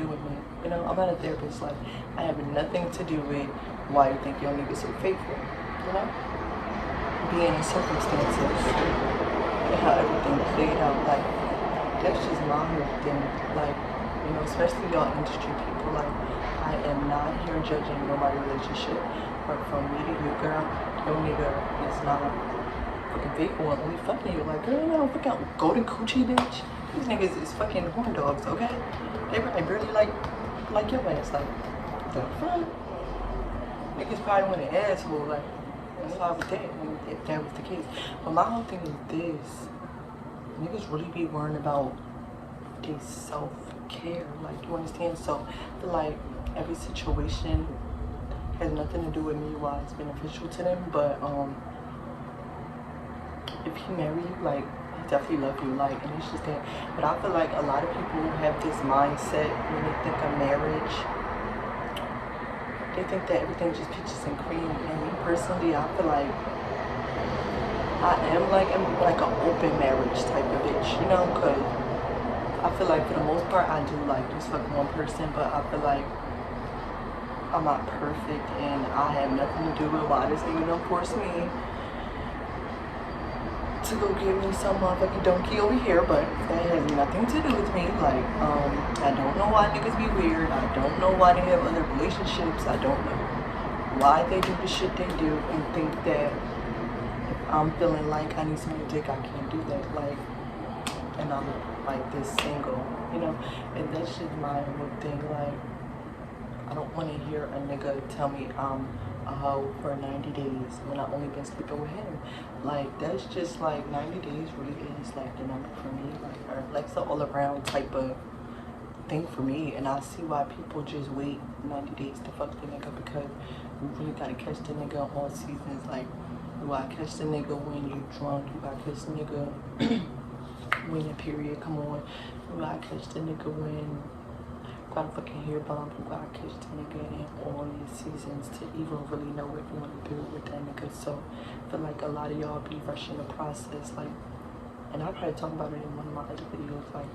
do with me. You know, I'm not a therapist. Like, I have nothing to do with why you think your nigga's so faithful. You know, being in circumstances and how everything played out. Like, that's just my whole thing. Like, you know, especially y'all industry people. Like, I am not here judging nobody's relationship, but from me to you, girl, your nigga is not fucking faithful and only fucking you. Like, girl, you know, fucking golden coochie bitch. These niggas is fucking horn dogs, okay? They probably barely like your ass. Like, the fuck? Niggas probably want an asshole. Like, that's how I would think if that was the case. But my whole thing is this: niggas really be worrying about their self-care. Like, you understand? So I feel like every situation has nothing to do with me why it's beneficial to them, but if he marry you, like, he definitely love you, like, and it's just that. But I feel like a lot of people have this mindset when they think of marriage, they think that everything just peaches and cream. And me personally, I feel like I am like an open marriage type of bitch, you know, because I feel like for the most part I do like just fuck one person, but I feel like I'm not perfect and I have nothing to do with why this nigga don't force me to go give me some motherfucking donkey over here, but that has nothing to do with me. Like, I don't know why niggas be weird. I don't know why they have other relationships. I don't know why they do the shit they do and think that if I'm feeling like I need some dick, I can't do that. Like, and I'm like this single, you know? And that's just my whole thing. Like, I don't want to hear a nigga tell me I'm a hoe for 90 days when I've only been sleeping with him. Like, that's just like 90 days really is like the number for me. Like it's an all around type of thing for me. And I see why people just wait 90 days to fuck the nigga, because you really gotta catch the nigga on all seasons. Like, you gotta catch the nigga when you drunk, you gotta catch the nigga when your period come on, you gotta catch the nigga when got a fucking hair bomb, you gotta catch the nigga in all these seasons to even really know what you want to do with that nigga. So I feel like a lot of y'all be rushing the process, like, and I probably talk about it in one of my other videos. Like,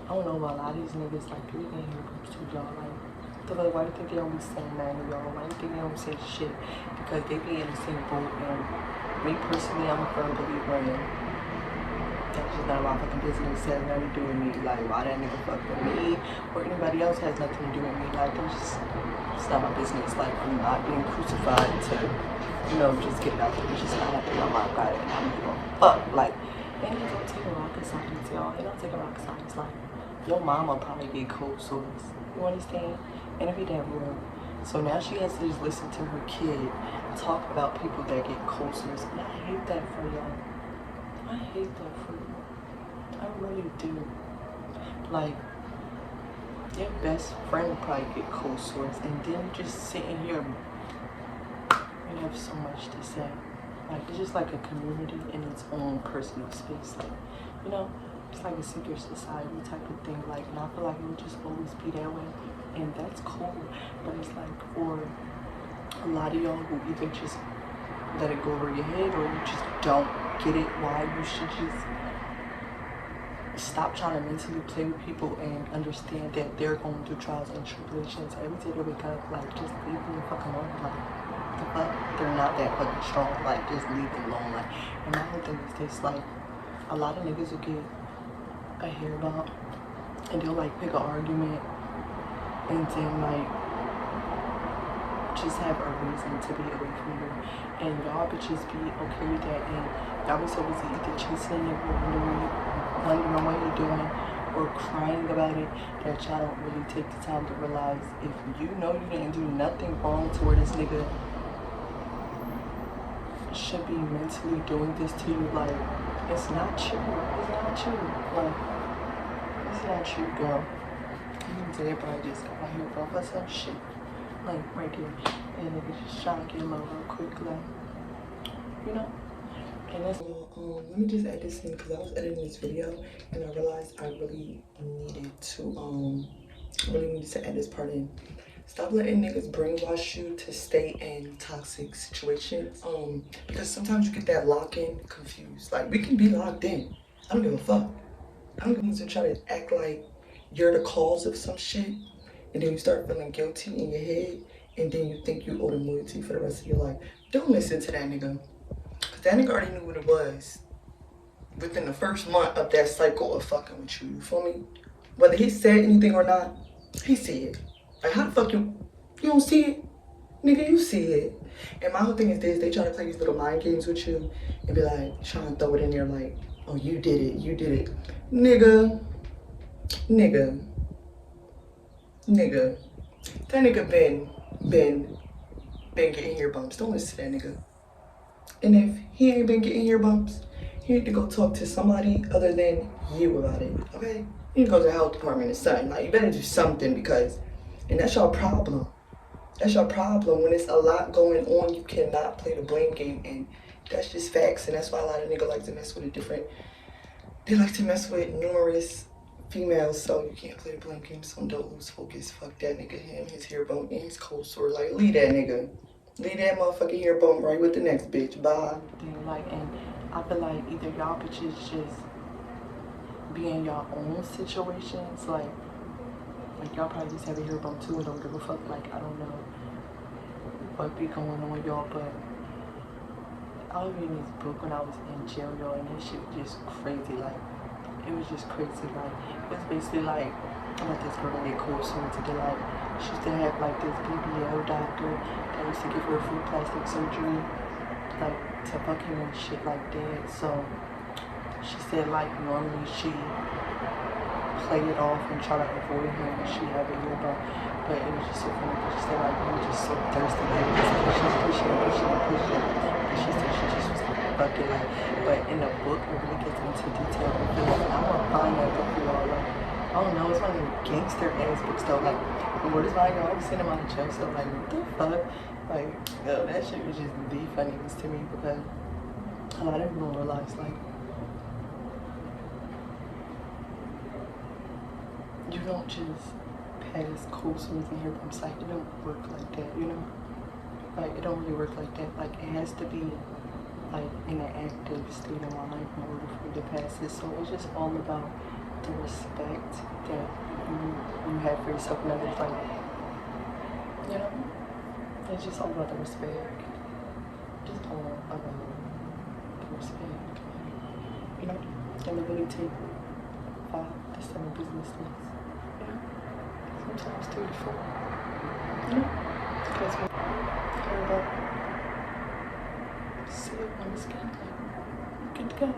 I don't know about a lot of these niggas, like, they ain't here to y'all. Like, why do you think they don't be saying that to y'all? Why do you think they don't say shit? Because they be in the same boat. And me personally, I'm a firm believer in that's just none of my fucking business. It has nothing to do with me. Like, why that nigga fuck with me or anybody else has nothing to do with me. Like, it's not my business. Like, I'm not being crucified to, you know, just get it out there. It's just not happening on my side, and I'm gonna fuck. Like, and it don't take a rocket science, y'all. It don't take a rocket science. Like, your mama probably get cold sores. You understand? And it be that real. So now she has to just listen to her kid talk about people that get cold sores. And I hate that for y'all. I hate that for you. I really do. Like, your best friend probably get cold sores, and then just sitting here, you have so much to say. Like, it's just like a community in its own personal space. Like, you know, it's like a secret society type of thing. Like, and I feel like it will just always be that way, and that's cool. But it's like for a lot of y'all who either just let it go over your head, or you just don't get it, why you should just stop trying to mentally play with people and understand that they're going through trials and tribulations every day they wake up. Like, just leave them the fuck alone. Like, the fuck, they're not that fucking strong. Like, just leave them alone. Like, and my whole thing is this: like, a lot of niggas will get a hair bump and they'll like pick an argument and then like just have a reason to be away from you, and y'all bitches be okay with that, and y'all be so busy either chasing a nigga, wondering what you're doing, or crying about it, that y'all don't really take the time to realize if you know you didn't do nothing wrong to where this nigga should be mentally doing this to you. Like, it's not you. It's not you. Like, it's not you, girl. Everybody just got my hair bump or some shit. Like, right there. And niggas just trying to get him over real quick, like, you know? And that's let me just add this in, because I was editing this video and I realized I really needed to add this part in. Stop letting niggas brainwash you to stay in toxic situations. Because sometimes you get that lock-in confused. Like, we can be locked in. I don't give a fuck. I don't give a to try to act like you're the cause of some shit. and then you start feeling guilty in your head, and then you think you owe them loyalty for the rest of your life. Don't listen to that nigga. Cause that nigga already knew what it was within the first month of that cycle of fucking with you. You feel me? Whether he said anything or not, he see it. Like, how the fuck you don't see it? Nigga, you see it. And my whole thing is this, they try to play these little mind games with you and be like, trying to throw it in there like, oh, you did it. Nigga. That nigga been getting ear bumps. Don't listen to that nigga. And if he ain't been getting ear bumps, you need to go talk to somebody other than you about it, okay? You need to go to the health department or something. Like, you better do something because, and that's your problem. That's your problem. When there's a lot going on, you cannot play the blame game, and that's just facts. And that's why a lot of niggas like to mess with they like to mess with numerous females, so you can't play the blame game. So don't lose focus. Fuck that nigga, him, his hair bone, and his cold sore. Like, leave that nigga. Leave that motherfucking hair bone right with the next bitch. Bye. Like, and I feel like either y'all bitches just be in your own situations, like y'all probably just have a hair bone too and don't give a fuck. Like, I don't know what be going on with y'all, but I was reading this book when I was in jail, y'all, and this shit was just crazy. Like, it was just crazy. Like, it was basically like, I met this girl named Cool soon to get like, she used to have like this BBL doctor that used to give her free plastic surgery, like to fuck him and shit like that. So she said like normally she play it off and try to avoid him when she had a ear bump, but it was just so funny because she said like you were just so thirsty, like just pushing. But she said she just was like fucking like, but in the book it really gets into detail. Like, I'm gonna find that book for y'all. Like, I don't know, it's one of the gangster ass books though. Like, the word is like, I was sitting on the jail, so like, what the fuck? Like, yo, that shit was just the funniest to me because a lot of people don't realize, like, you don't just pass cold sores and hair bumps. Like, it don't work like that, you know? Like, it don't really work like that. Like, it has to be like in an active state of mind in order for you to pass it. So it's just all about the respect that you have for yourself and others. Like, you know, it's just all about the respect. Just all about the respect. You know, and it really take 5 to 7 business days. You know, sometimes 3 to 4. You know, because we care about see it on the skin, like, good to go.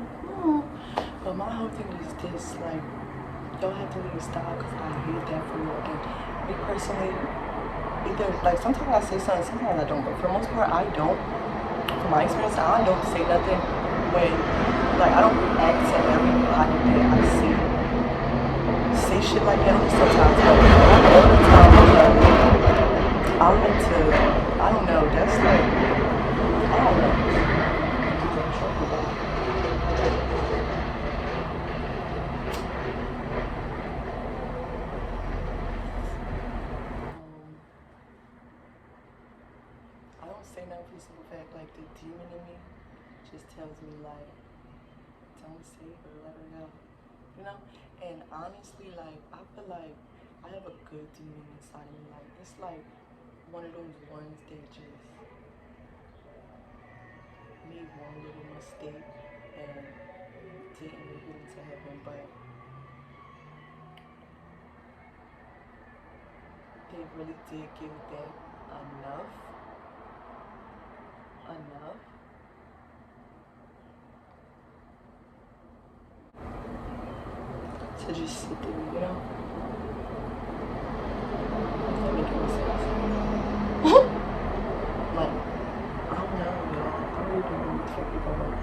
But my whole thing is this, like, y'all have to really stop because I hate that for you. And me personally, either, like, sometimes I say something, sometimes I don't, but for the most part, I don't. From my experience, I don't say nothing when, like, I don't react to everybody that I see say shit like that. Sometimes, like, all the time, I like to, I don't know, that's like, I don't know. I don't say nothing for the simple fact, like, the demon in me just tells me, like, don't say her, let her go, you know? And honestly, like, I feel like I have a good demon inside of me. Like, it's like one of those ones that just made one little mistake and didn't make it into heaven, but they really did give that enough to just sit there, you know? That make any sense? Like, I don't know, y'all. I really don't know what the fuck people are.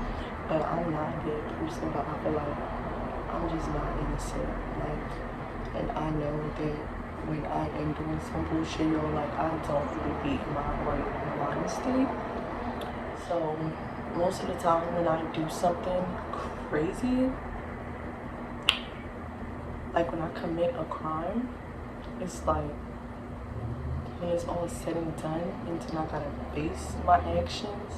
But I'm not a bad person, but I feel like I'm just not innocent. Like, and I know that when I am doing some bullshit, y'all, like, I don't really be in my right mind state. So, most of the time when I do something crazy, like when I commit a crime, it's like, when it's all said and done, and then I gotta face my actions,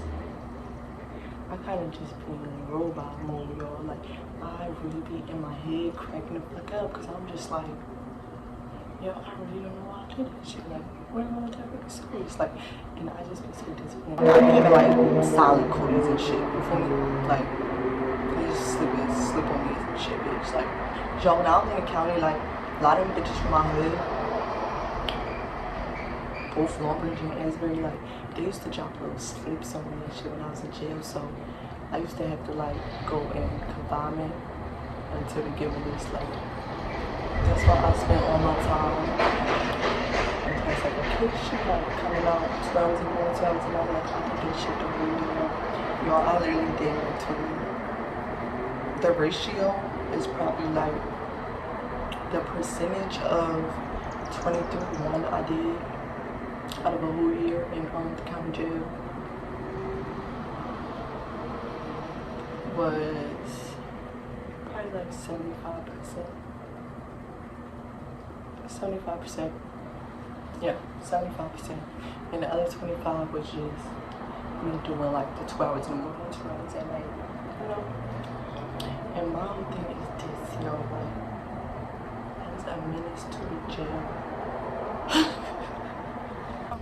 I kind of just be in robot mode, y'all. Like, I really be in my head cracking the fuck up, because I'm just like, yo, I really don't know why I did that shit. Like, what am I gonna take it serious? Like, and I just be so disappointed. I be having like solid cooties and shit. You feel me? Like, they just slip on me and shit, bitch. Like, yo, when I was in the county, like, a lot of them bitches from my hood, both Longbridge and Asbury, like, they used to drop little slips on me and shit when I was in jail. So I used to have to like go in confinement until they get released. Like, that's why I spent all my time in classification, like coming out 2 hours in the morning, 2 hours at night. Like, I did this shit the whole year. Y'all, I literally did like 20. The ratio is probably like the percentage of 23 I did out of a whole year in the county jail was probably like 75%. 75%. Yeah, 75%. And the other 25 was just me doing like the 2 hours in the morning, 2 hours at night, you know? And my whole thing is this, yo, like, that is a menace to the jail.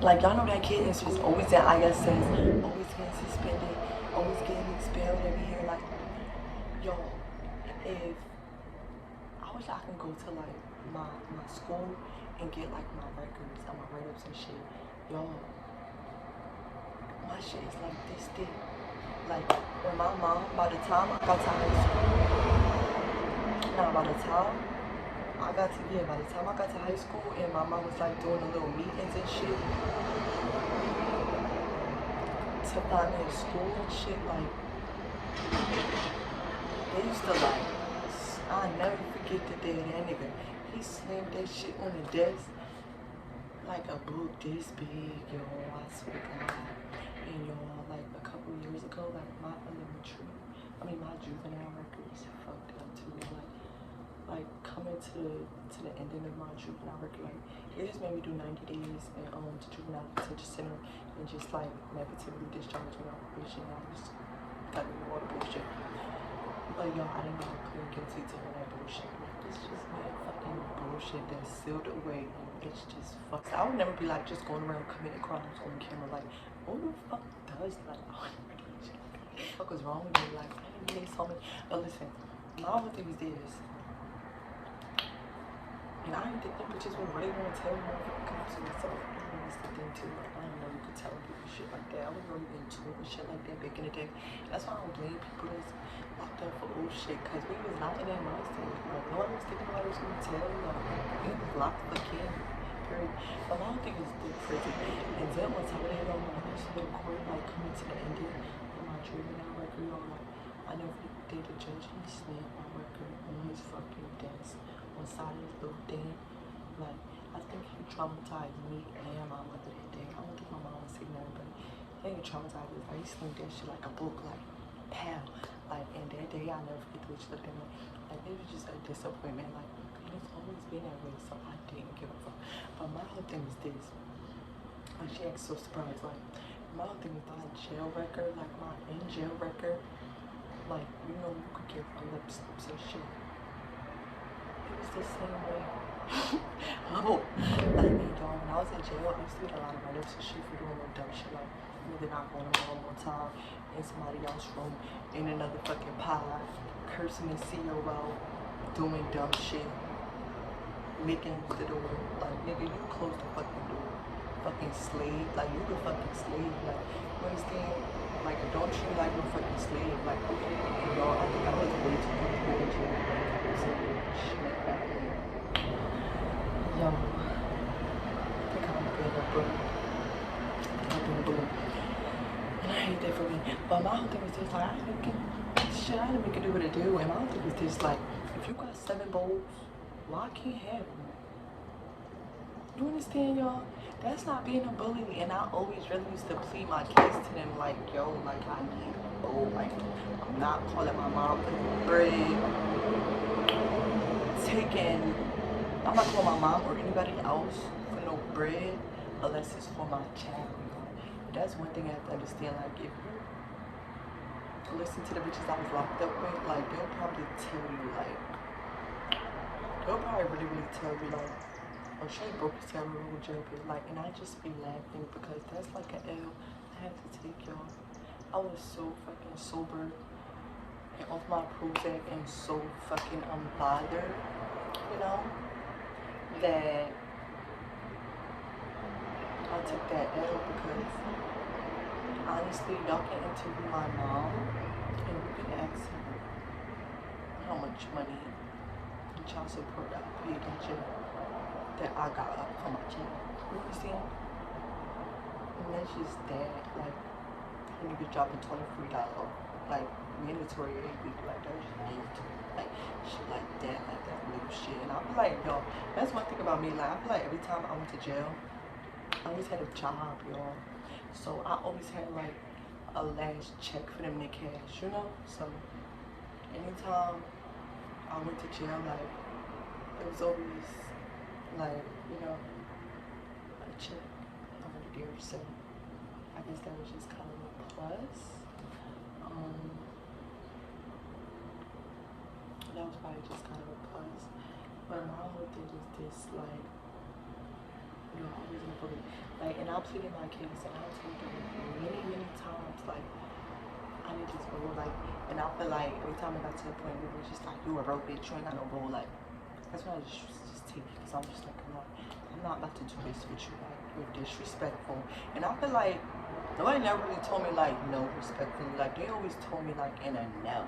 Like, y'all know that kid is just always in ISS, always getting suspended, always getting expelled every year. Like, yo, if I wish I can go to like my school and get like my records and my write-ups and shit. Yo, my shit is like this thick. Like, when my mom, by the time I got to high school, by the time I got to high school and my mom was like doing the little meetings and shit to find me in school and shit, like, they used to like, I'll never forget the day of that nigga. He slammed that shit on the desk like a book this big, yo, I swear to God. And yo, like a couple years ago, like my juvenile record is fucked up too. Like coming to the ending of my juvenile record, like it just made me do 90 days and to juvenile detention center and just like negatively discharge me off probation. I just got me all the bullshit. But yo, I didn't know plead guilty to all that bullshit. Like, it's just mad fucking bullshit that's sealed away. And it's just fucked. I would never be like just going around committing crimes on camera. Like, who the fuck does like? What the fuck was wrong with me? Like, I didn't really tell me. But listen, my whole thing is this. And I didn't think them bitches would really want to tell me cops and stuff. That's the thing too. Like, I didn't know you could tell people shit like that. I was really into it and shit like that back in the day. That's why I don't blame people that's locked up for old shit, because we was not in that mindset. Like, no one was thinking about was gonna tell you. Like, we was locked for kin. Period. But my whole thing is the prison. And then once I went on my little court, like coming to the ending of my juvenile record, like, I never did the judge. He slammed my record on his fucking desk on the side of his little thing. Like, I think he traumatized me and my mother that day. I don't think my mom was saying that, but I think he traumatized us. Like, he slammed that shit like a book, like, pow. Like, and that day, I never forget the way she looked at me. Like, it was just a disappointment. Like, it's always been that way, so I didn't give a fuck. But my whole thing is this. Like, she acts so surprised. Like, my whole thing is my jail record, like, my in-jail record. Like, you know, you could get lip slips and shit. It was the same way. Oh, like, y'all, when I was in jail, I used to get a lot of write-ups and shit for doing little dumb shit, like, maybe not going home one more time in somebody else's room, in another fucking pod, cursing the COO, doing dumb shit, making the door, like, nigga, you close the fucking door, fucking slave, like, you the fucking slave, like, you understand? Like, don't treat me like you fucking slave, like, and y'all, I think I was way too comfortable in jail, like, shit. Yo, I think I'm being a boo. And I hate that for me. But my whole thing is just like, I didn't make it do what it do. And my whole thing is just like, if you got 7 bowls, why I can't have them? You understand, y'all? That's not being a bully. And I always really used to plead my case to them, like, yo, like, I need a bowl. Like, I'm not calling my mom for bread. I'm not calling my mom or anybody else for no bread unless it's for my child. That's one thing I have to understand. Like, if you listen to the bitches I was locked up with, like, they'll probably tell you, like, they'll probably really tell you, like, or she broke his tail with jail, but like, and I just be laughing because that's like an L I have to take, y'all. I was so fucking sober and off my Prozac and so fucking unbothered, you know, that I took that L because honestly, y'all can interview my mom and you can ask her how much money and child support I paid in jail that I got up from my jail. You understand? And that's just that, like, a nigga dropping $23, like, mandatory every week, like, that's just mandatory. Like, shit like that little shit. And I feel like, yo, that's one thing about me, like, I feel like every time I went to jail, I always had a job, y'all. So I always had, like, a last check for them to cash, you know? So anytime I went to jail, like, it was always, like, you know, a check over there. So I guess that was just kind of a plus. That was probably just kind of a plus. But my whole thing is this, like, you know, I was in the police. Like, and I pleaded my case, and I told them many times, like, I need this role, like, and I feel like every time I got to the point where it was just like, you a broke bitch, you ain't got no role, like, that's why I just take it, because I'm just like, I'm not about to do this with you, like, you're disrespectful. And I feel like nobody never really told me, like, no respectfully, like, they always told me, like, in a no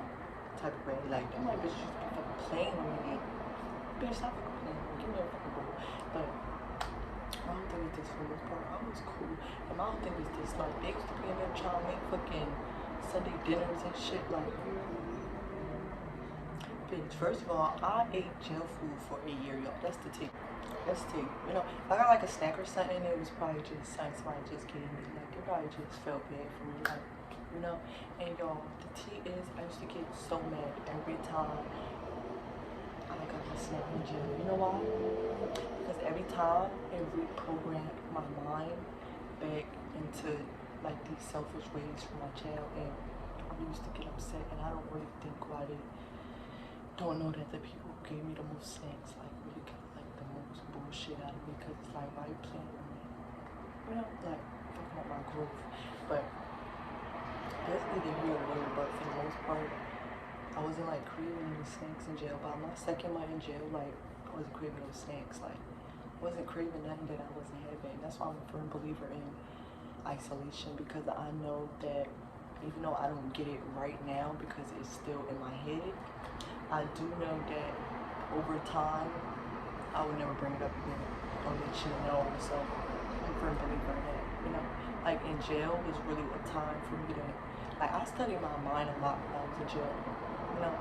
type of way, like, them like bitches used to be fucking playing with me, bitch, stop fucking playing with me, give me a fucking role. But my whole thing is this, for the most part, I was cool, and my whole thing is this, like, they used to be in there trying to make fucking Sunday dinners and shit, like, bitch, first of all, I ate jail food for a year, y'all. That's the tea. That's the tea. You know, if I got like a snack or something, it was probably just something somebody just gave me. Like, it probably just felt bad for me, like, you know. And y'all, the tea is, I used to get so mad every time I got a snack in jail. You know why? Because every time it reprogrammed my mind back into like these selfish ways from my jail, and I used to get upset, and I don't really think why they don't know that the people who gave me the most snacks like really got like the most bullshit out of me, because it's like, why you playing with me? You know, like, fucking up my growth. But that's neither here nor there, but for the most part, I wasn't like craving any snacks in jail. By my second month in jail, like, I wasn't craving those snacks, like, I wasn't craving nothing that I wasn't having. That's why I'm a firm believer in isolation, because I know that even though I don't get it right now because it's still in my head, I do know that over time I would never bring it up again or mention it at all. So I'm a firm believer in that, you know. Like, in jail was really a time for me to, like, I studied my mind a lot when I was in jail, you know.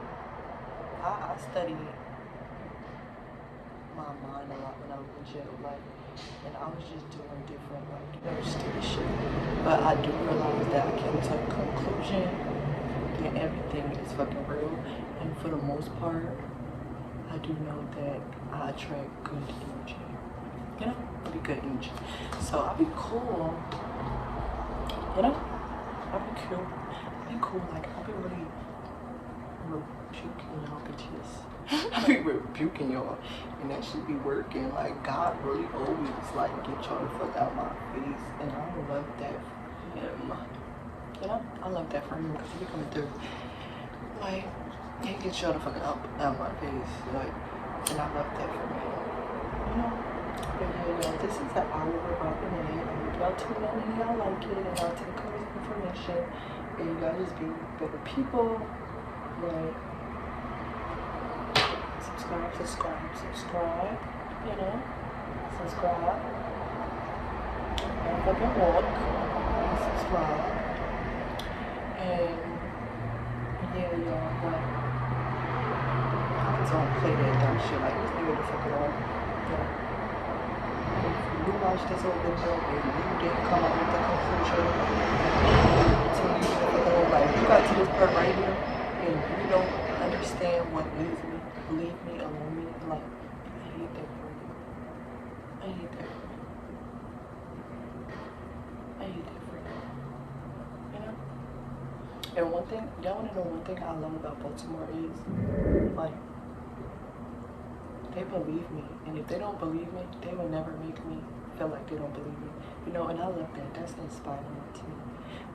I studied my mind a lot when I was in jail, like, and I was just doing different, like, you know, stupid shit. But I do realize that I came to a conclusion that everything is fucking real, and for the most part, I do know that I attract good energy. You know, I'll be good energy. So I'll be cool. You know, I'll be cool. I'll be cool. Like, I'll be really rebuking y'all bitches. I be rebuking y'all, and that should be working. Like, God really always like get y'all the fuck out my face, and I love that for him. You know, I love that for him because he be coming through. Like, he gets y'all the fuck out my face, like, and I love that for him. You know, but yeah, y'all, this is an hour we're rocking in. I hope y'all tune in and y'all like it, and y'all take all this information, and you guys just be better people. Like, subscribe, you know, subscribe, and fucking walk, and subscribe, and yeah, y'all, but I don't play that dumb shit, like, just leave it the fuck alone, yeah. If you watch this whole video and you didn't come up with the conclusion, so you leave it the fuck alone, like, if you got to this part right here, and you don't understand what leaves me, leave me alone, me, like, I hate that for you. I hate that for you. I hate that for you. You know? And one thing, y'all wanna know one thing I love about Baltimore is, like, they believe me. And if they don't believe me, they will never make me feel like they don't believe me. You know, and I love that. That's inspiring to me.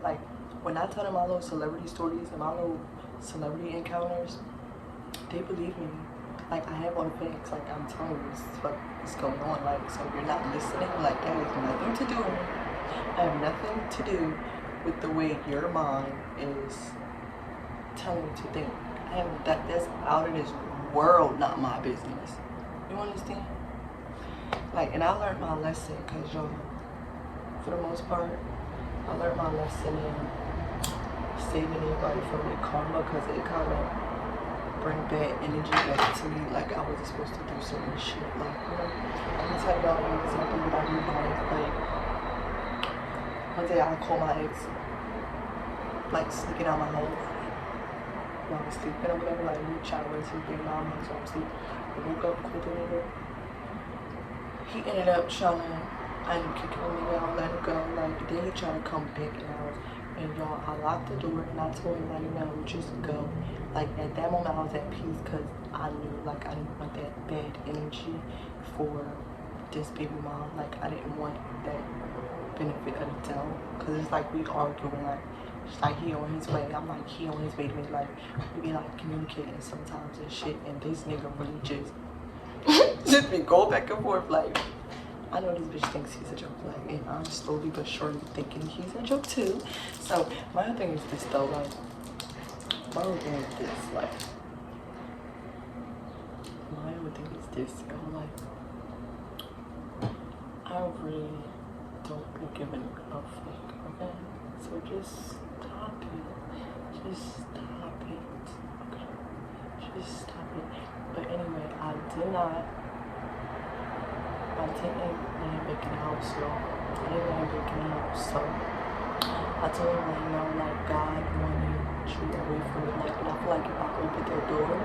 Like, when I tell them my little celebrity stories and my little celebrity encounters, they believe me. Like, I have all the facts. Like, I'm telling you what's going on. Like, so you're not listening. Like, that has nothing to do. I have nothing to do with the way your mind is telling you to think. I have that's out of this world, not my business. You understand? Like, and I learned my lesson, cause y'all, for the most part, I learned my lesson in saving anybody from their karma, cause it kind of bring bad energy back to me. Like, I wasn't supposed to do certain shit. Like, you know, I can tell y'all an example that I knew like one day I called my ex, like sneaking out my house while I was sleeping or whatever. Like, we trying to run to the mom house while I'm sleeping. I woke up, called the nigga. He ended up trying to, I ended up kicking the nigga out, let him go. Like, then he tried to come back in the house. And y'all, I locked the door and I told him, like, no, just go. Like, at that moment I was at peace, because I knew, like, I didn't want that bad energy for this baby mom. Like, I didn't want that benefit of the doubt, because it's like we arguing, like, it's like he on his way, I'm like, he on his way to me. Like, we be like communicating sometimes and shit, and this nigga really just be going back and forth. Like, I know this bitch thinks he's a joke, like, and I'm slowly but surely thinking he's a joke too. So my other thing is this though, like, my other thing is this, like, my other thing is this, yo, like, I really don't be giving a fuck, okay? So just stop it. Just stop it, okay? Just stop it. But anyway, I didn't land back in the house, so I didn't land back in the house, so I told him, like, no, like, God wanted you away from me, like, and I feel like if I opened that door,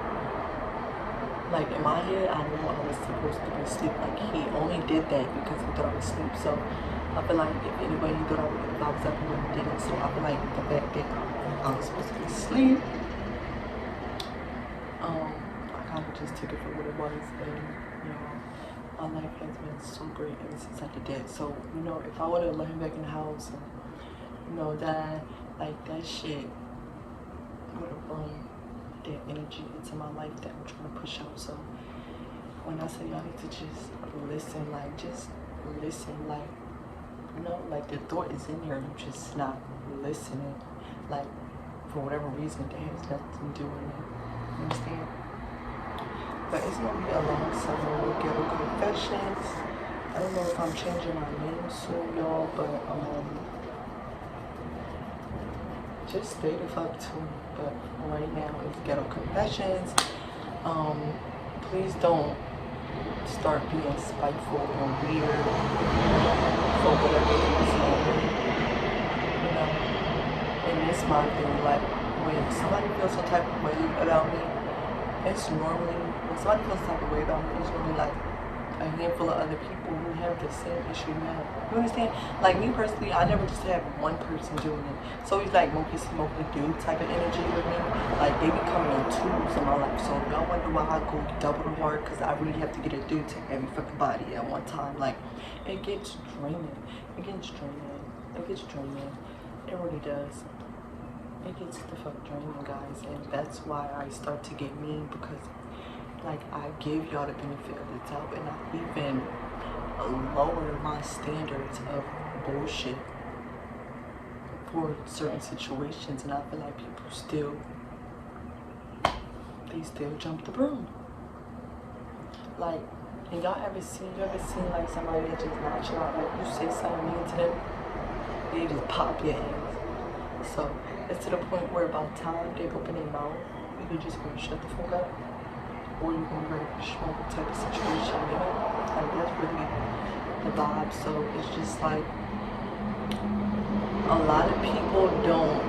like, in my head, I knew I was supposed to be asleep. Like, he only did that because he thought I was asleep. So I feel like if anybody thought I was up, he wouldn't did it. So I feel like the fact that I was supposed to be asleep, I kind of just took it for what it was. And, you know, my life has been so great ever since I did that. So, you know, if I would have let him back in the house and, you know, that, like, that shit would have brought that energy into my life that I'm trying to push out. So when I say y'all need to just listen, like, just listen, like, you know, like, the thought is in here, you're just not listening, like, for whatever reason that has nothing to do with it. You understand? But it's gonna be a long summer with Ghetto Confessions. I don't know if I'm changing my name soon, y'all, but just stay the fuck tuned. But right now it's Ghetto Confessions. Please don't start being spiteful and weird for whatever reason. You know, and it's my thing. Like, when somebody feels some type of way about me, it's normally, when somebody feels some type of way about me, it's normally like a handful of other people who have the same issue you have. You understand? Like, me personally, I never just have one person doing it. So it's like monkey smoke the dude type of energy with me. Like, they be coming in twos in my life. So y'all wonder why I go double hard, because I really have to get it due to every fucking body at one time. Like, it gets draining. It gets draining. It gets draining. It really does. It gets the fuck draining, guys. And that's why I start to get mean, because, like, I give y'all the benefit of the doubt, and I even lower my standards of bullshit for certain situations, and I feel like people still jump the broom. Like, and you ever seen like somebody that just nonchalant, like, you say something mean to them, they just pop your ass. So it's to the point where by the time they open their mouth, you can just go shut the fuck up, or you can be ready for smoke type of situation, you know? Like, that's really the vibe. So it's just like, a lot of people don't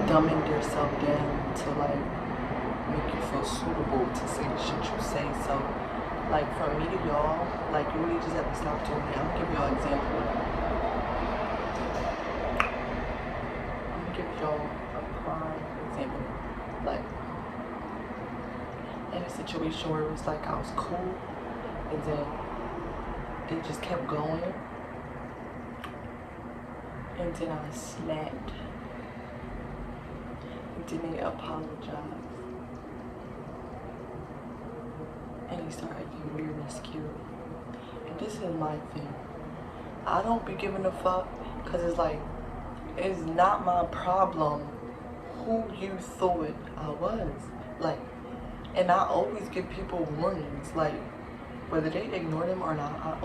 dumbing themselves down to, like, make you feel suitable to say the shit you say. So, like, from me to y'all, like, you really just have to stop doing it. I'm gonna give y'all an example. I'm gonna give y'all a prime example. Like, in a situation where it was like I was cool, and then it just kept going, and then I snapped, and then they apologized, and he started acting weird and scary. And this is my thing. I don't be giving a fuck, because it's like, it's not my problem who you thought I was. Like, and I always give people warnings, like, whether they ignore them or not, I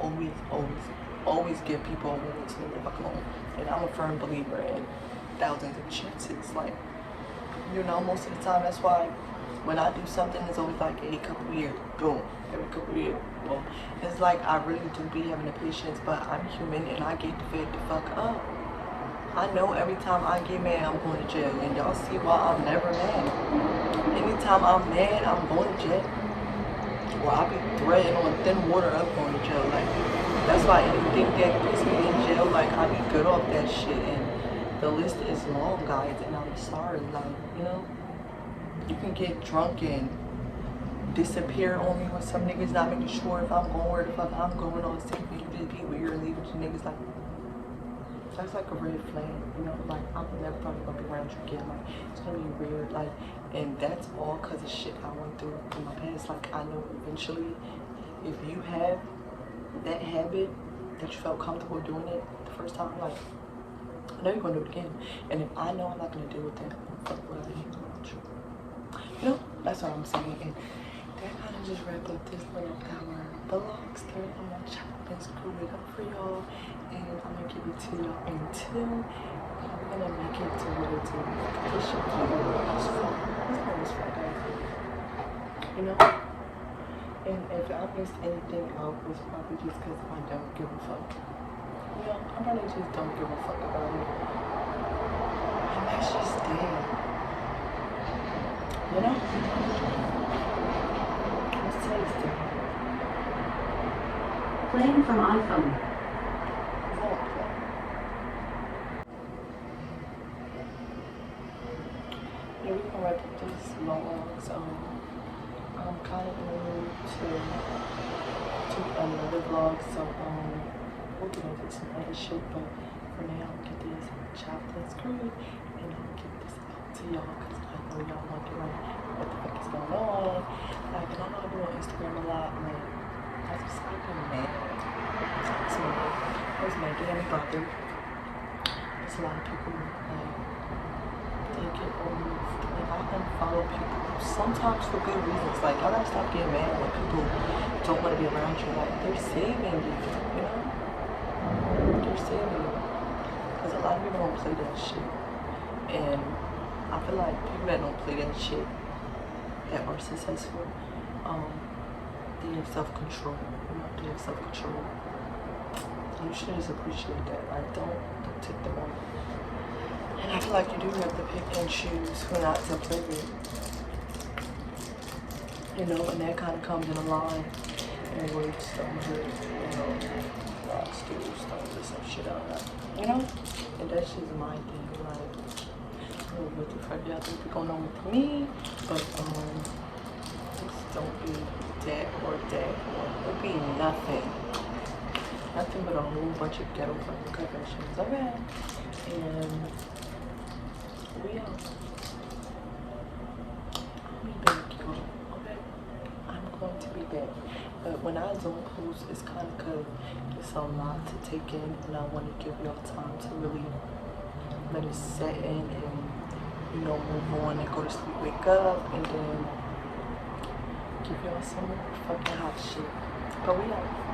always give people a warning to leave the fuck alone. And I'm a firm believer in thousands of chances. Like, you know, most of the time, that's why when I do something, it's always like a couple years, boom, every couple years, boom. It's like I really do be having the patience, but I'm human and I get fed the fuck up. I know every time I get mad, I'm going to jail, and y'all see why I'm never mad. Anytime I'm mad, I'm going to jail. Or I'll be threading on thin water of going to jail. Like, that's why anything that puts me in jail, like, I be good off that shit. And the list is long, guys, and I'm sorry. Like, you know, you can get drunk and disappear on me when some niggas not making sure if I'm going where the fuck I'm going on safe, and you just be weird and leave with your niggas. Like, that's like a red flag, you know, like, I'm never probably gonna be around you again. Like, it's gonna be weird, like, and that's all because of shit I went through in my past. Like, I know eventually, if you have that habit that you felt comfortable doing it the first time, like, I know you're gonna do it again. And if I know I'm not gonna deal with that, fuck what I hate about you. You know, that's what I'm saying. And that kind of just wrap up this little hour vlog story. I'm gonna chop and screw it up for y'all, and I'm gonna give it to y'all in tune. And I'm gonna make it to what it's in. This should be this one was fun, guys. You know? And if I missed anything out, it's probably just because I don't give a fuck. You know, I probably just don't give a fuck about it. And that's just it. You know? Let's taste it. Playing from iPhone. Yeah, we can wrap up this vlog. So, I'm kind of in the mood to another vlog. So, we'll get into some other shit. But for now, I'll get this chopped and screwed, and I'll get this out to y'all because I know y'all wondering what the fuck is going on. Like, and I know I do on Instagram a lot, man. I just I've been mad. So, I was mad, getting bothered. There's a lot of people like they get removed. Like, I unfollow people sometimes for good reasons. Like, I gotta stop getting mad when people don't want to be around you. Like, they're saving you, you know? They're saving you. Because a lot of people don't play that shit. And I feel like people that don't play that shit that are successful, they have self-control. You know, they have self-control. You should just appreciate that. Like, don't take the moment. And I feel like you do have to pick and choose who not to play with. You know, and that kind of comes in a line. And where you don't hurt, you know, rock stools, don't do some shit out of that. You know? And that's just my thing. Like, I don't know what the fuck y'all think be going on with me. But, just don't be that or that. Or it'll be nothing. Nothing but a whole bunch of ghetto fucking confessions. Okay? And we out. I'll be back, y'all. Okay? I'm going to be back. But when I don't post, it's kind of because it's a lot to take in, and I want to give y'all time to really let it set in and, you know, move on and go to sleep, wake up, and then give y'all some more fucking hot shit. But we out.